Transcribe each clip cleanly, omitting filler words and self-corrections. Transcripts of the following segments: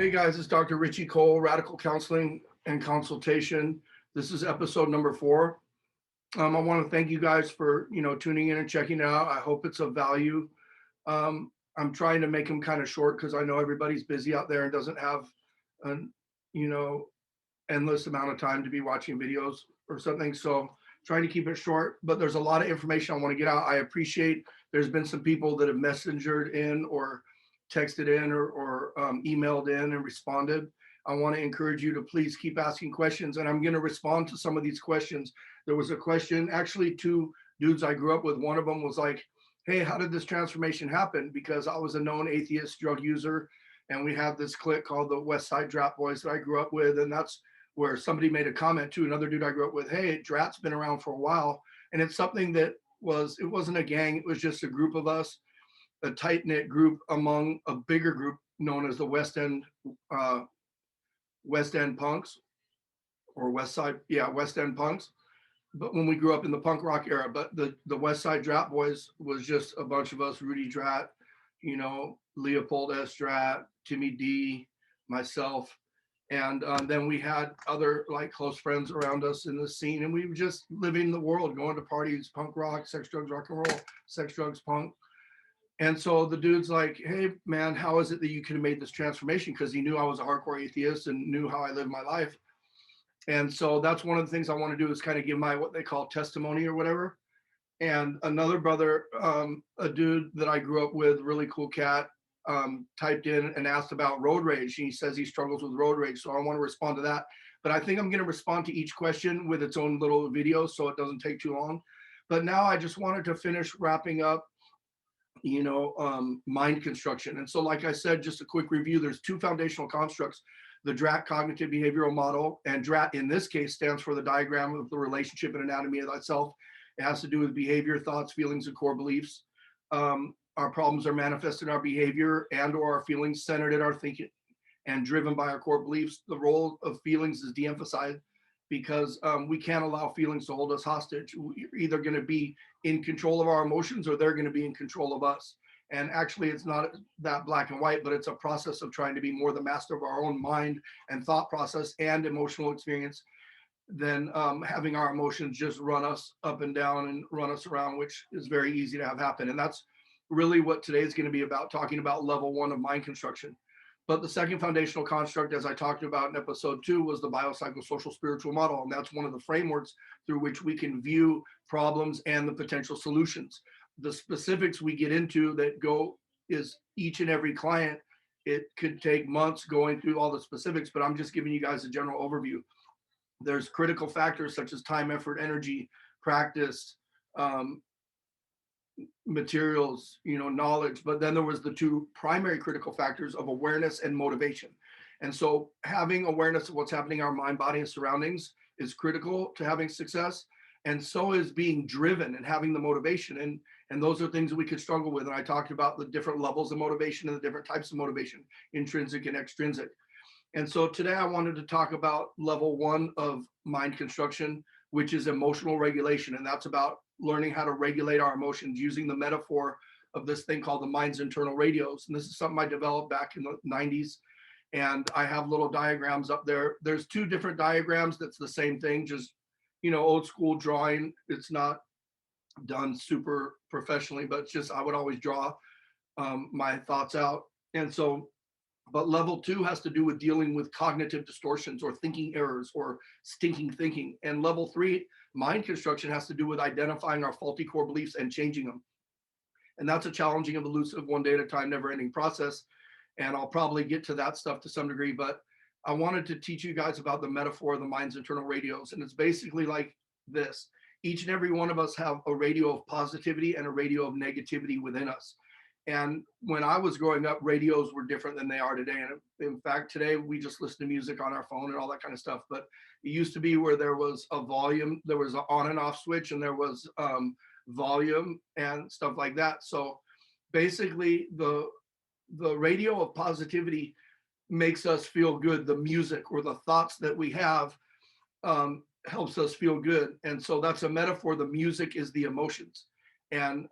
Hey guys, it's Dr. Richie Cole, Radical Counseling and Consultation. This is episode number 4. I want to thank you guys for tuning in and checking it out. I hope it's of value. I'm trying to make them kind of short because I know everybody's busy out there and doesn't have an endless amount of time to be watching videos or something. So trying to keep it short, but there's a lot of information I want to get out. I appreciate there's been some people that have messengered in or texted in or emailed in and responded. I want to encourage you to please keep asking questions, and I'm going to respond to some of these questions. There was a question, actually 2 dudes I grew up with. One of them was like, hey, how did this transformation happen? Because I was a known atheist drug user, and we have this clique called the West Side Drac Boys that I grew up with, and that's where somebody made a comment to another dude I grew up with, hey, Drac's been around for a while, and it's something that it wasn't a gang, it was just a group of us, a tight-knit group among a bigger group known as the West End punks, or West End punks. But when we grew up in the punk rock era, but the West Side Drac Boys was just a bunch of us: Rudy Drac, Leopold S. Drac, Timmy D, myself, and then we had other like close friends around us in the scene, and we were just living the world, going to parties, punk rock, sex, drugs, rock and roll, sex, drugs, punk. And so the dude's like, hey man, how is it that you could have made this transformation? Because he knew I was a hardcore atheist and knew how I lived my life. And so that's one of the things I want to do, is kind of give my what they call testimony or whatever. And another brother, a dude that I grew up with, really cool cat, typed in and asked about road rage. He says he struggles with road rage. So I want to respond to that. But I think I'm going to respond to each question with its own little video so it doesn't take too long. But now I just wanted to finish wrapping up mind construction. And so, like I said, just a quick review, there's 2 foundational constructs: the Drac cognitive behavioral model, and Drac in this case stands for the diagram of the relationship and anatomy of thyself. It has to do with behavior, thoughts, feelings, and core beliefs. Our problems are manifested in our behavior and or our feelings, centered in our thinking and driven by our core beliefs. The role of feelings is de-emphasized because we can't allow feelings to hold us hostage. We're either going to be in control of our emotions or they're going to be in control of us. And actually, it's not that black and white, but it's a process of trying to be more the master of our own mind and thought process and emotional experience than having our emotions just run us up and down and run us around, which is very easy to have happen. And that's really what today is going to be about, talking about level 1 of mind construction. But the second foundational construct, as I talked about in episode 2, was the biopsychosocial spiritual model. And that's one of the frameworks through which we can view problems and the potential solutions. The specifics we get into that go is each and every client. It could take months going through all the specifics, but I'm just giving you guys a general overview. There's critical factors such as time, effort, energy, practice, materials, knowledge, but then there was the 2 primary critical factors of awareness and motivation. And so having awareness of what's happening in our mind, body, and surroundings is critical to having success. And so is being driven and having the motivation. And those are things that we could struggle with. And I talked about the different levels of motivation and the different types of motivation, intrinsic and extrinsic. And so today I wanted to talk about level 1 of mind construction, which is emotional regulation. And that's about learning how to regulate our emotions using the metaphor of this thing called the mind's internal radios. And this is something I developed back in the 90s. And I have little diagrams up there. There's 2 different diagrams that's the same thing, just, old school drawing. It's not done super professionally, but it's just, I would always draw my thoughts out. And so, but level 2 has to do with dealing with cognitive distortions or thinking errors or stinking thinking. And level 3, mind construction, has to do with identifying our faulty core beliefs and changing them. And that's a challenging and elusive, one day at a time, never ending process. And I'll probably get to that stuff to some degree, but I wanted to teach you guys about the metaphor of the mind's internal radios. And it's basically like this: each and every one of us have a radio of positivity and a radio of negativity within us. And when I was growing up, radios were different than they are today. And in fact, today we just listen to music on our phone and all that kind of stuff. But it used to be where there was a volume, there was an on and off switch, and there was volume and stuff like that. So basically the radio of positivity makes us feel good. The music or the thoughts that we have helps us feel good. And so that's a metaphor. The music is the emotions. And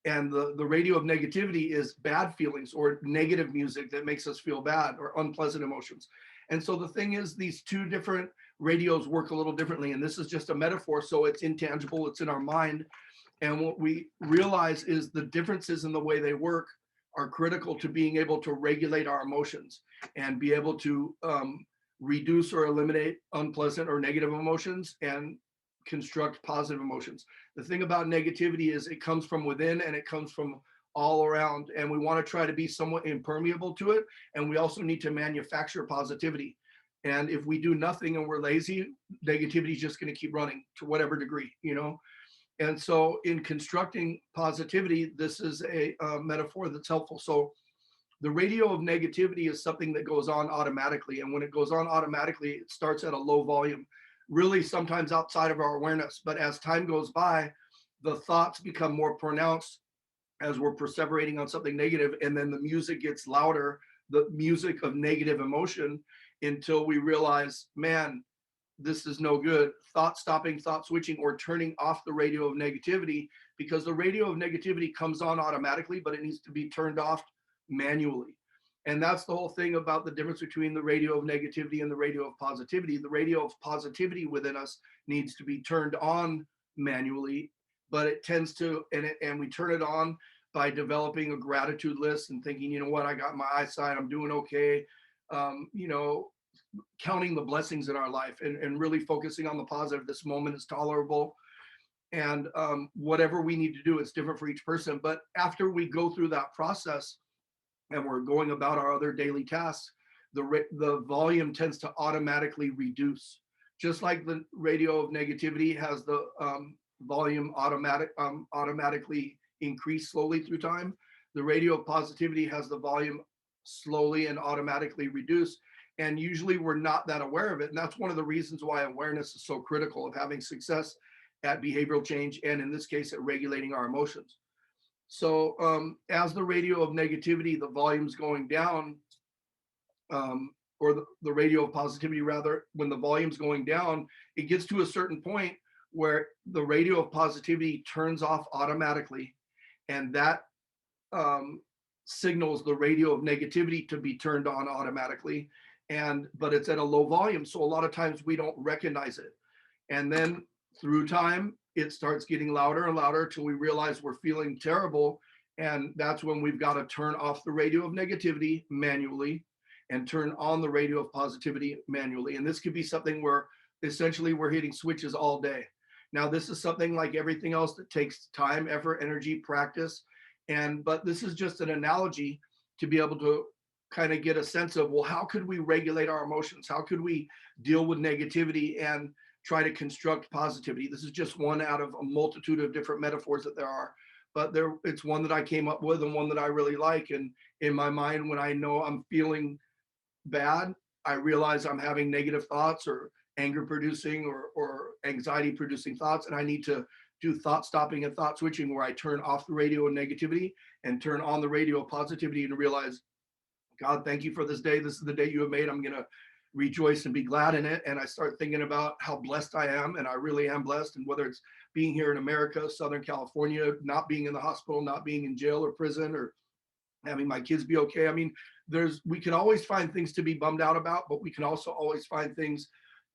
And the radio of negativity is bad feelings or negative music that makes us feel bad or unpleasant emotions. And so the thing is, these two different radios work a little differently. And this is just a metaphor. So it's intangible, it's in our mind. And what we realize is the differences in the way they work are critical to being able to regulate our emotions and be able to reduce or eliminate unpleasant or negative emotions and construct positive emotions. The thing about negativity is it comes from within and it comes from all around, and we want to try to be somewhat impermeable to it. And we also need to manufacture positivity. And if we do nothing and we're lazy, negativity is just going to keep running to whatever degree, you know. And so in constructing positivity, this is a metaphor that's helpful. So the radio of negativity is something that goes on automatically. And when it goes on automatically, it starts at a low volume, really sometimes outside of our awareness. But as time goes by, the thoughts become more pronounced as we're perseverating on something negative. And then the music gets louder, the music of negative emotion, until we realize, man, this is no good. Thought stopping, thought switching, or turning off the radio of negativity, because the radio of negativity comes on automatically, but it needs to be turned off manually. And that's the whole thing about the difference between the radio of negativity and the radio of positivity. The radio of positivity within us needs to be turned on manually, but it tends to, and we turn it on by developing a gratitude list and thinking, you know what, I got my eyesight, I'm doing okay. You know, counting the blessings in our life and really focusing on the positive. This moment is tolerable. And whatever we need to do, it's different for each person. But after we go through that process and we're going about our other daily tasks, the volume tends to automatically reduce. Just like the radio of negativity has the volume automatically increase slowly through time, the radio of positivity has the volume slowly and automatically reduce. And usually we're not that aware of it. And that's one of the reasons why awareness is so critical of having success at behavioral change, and in this case, at regulating our emotions. So as the radio of negativity, the volume's going down, or the radio of positivity rather, when the volume's going down, it gets to a certain point where the radio of positivity turns off automatically. And that signals the radio of negativity to be turned on automatically. But it's at a low volume. So a lot of times we don't recognize it. And then through time, it starts getting louder and louder till we realize we're feeling terrible. And that's when we've got to turn off the radio of negativity manually and turn on the radio of positivity manually. And this could be something where essentially we're hitting switches all day. Now, this is something like everything else that takes time, effort, energy, practice. But this is just an analogy to be able to kind of get a sense of, well, how could we regulate our emotions? How could we deal with negativity and try to construct positivity? This is just one out of a multitude of different metaphors that there are, but it's one that I came up with and one that I really like. And in my mind, when I know I'm feeling bad, I realize I'm having negative thoughts or anger producing or anxiety producing thoughts, and I need to do thought stopping and thought switching, where I turn off the radio of negativity and turn on the radio of positivity and realize, God, thank you for this day. This is the day you have made. I'm going to rejoice and be glad in it. And I start thinking about how blessed I am, and I really am blessed. And whether it's being here in America, Southern California, not being in the hospital, not being in jail or prison, or having my kids be okay. I mean, we can always find things to be bummed out about, but we can also always find things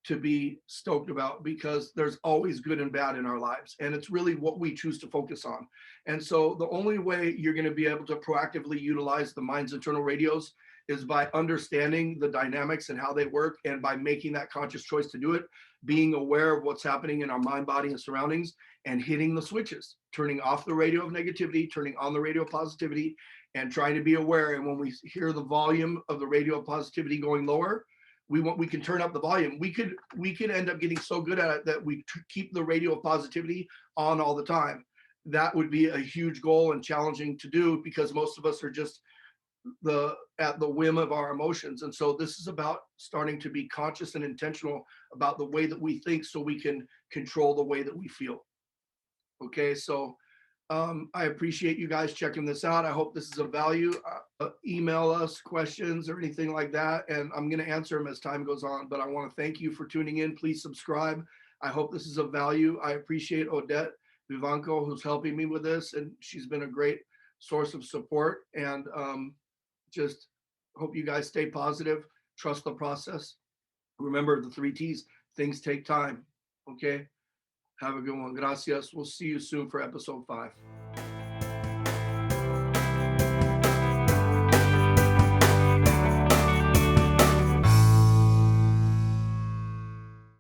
to be stoked about, because there's always good and bad in our lives. And it's really what we choose to focus on. And so the only way you're going to be able to proactively utilize the mind's internal radios is by understanding the dynamics and how they work, and by making that conscious choice to do it, being aware of what's happening in our mind, body, and surroundings, and hitting the switches, turning off the radio of negativity, turning on the radio of positivity, and trying to be aware. And when we hear the volume of the radio of positivity going lower, we can turn up the volume. We could end up getting so good at it that we keep the radio of positivity on all the time. That would be a huge goal and challenging to do, because most of us are just at the whim of our emotions. And so this is about starting to be conscious and intentional about the way that we think, so we can control the way that we feel. Okay, so I appreciate you guys checking this out. I hope this is of value. Email us questions or anything like that, and I'm going to answer them as time goes on. But I want to thank you for tuning in. Please subscribe. I hope this is of value. I appreciate Odette Vivanco, who's helping me with this, and she's been a great source of support. And just hope you guys stay positive, trust the process. Remember the 3 T's, things take time. Okay. Have a good one. Gracias. We'll see you soon for episode 5.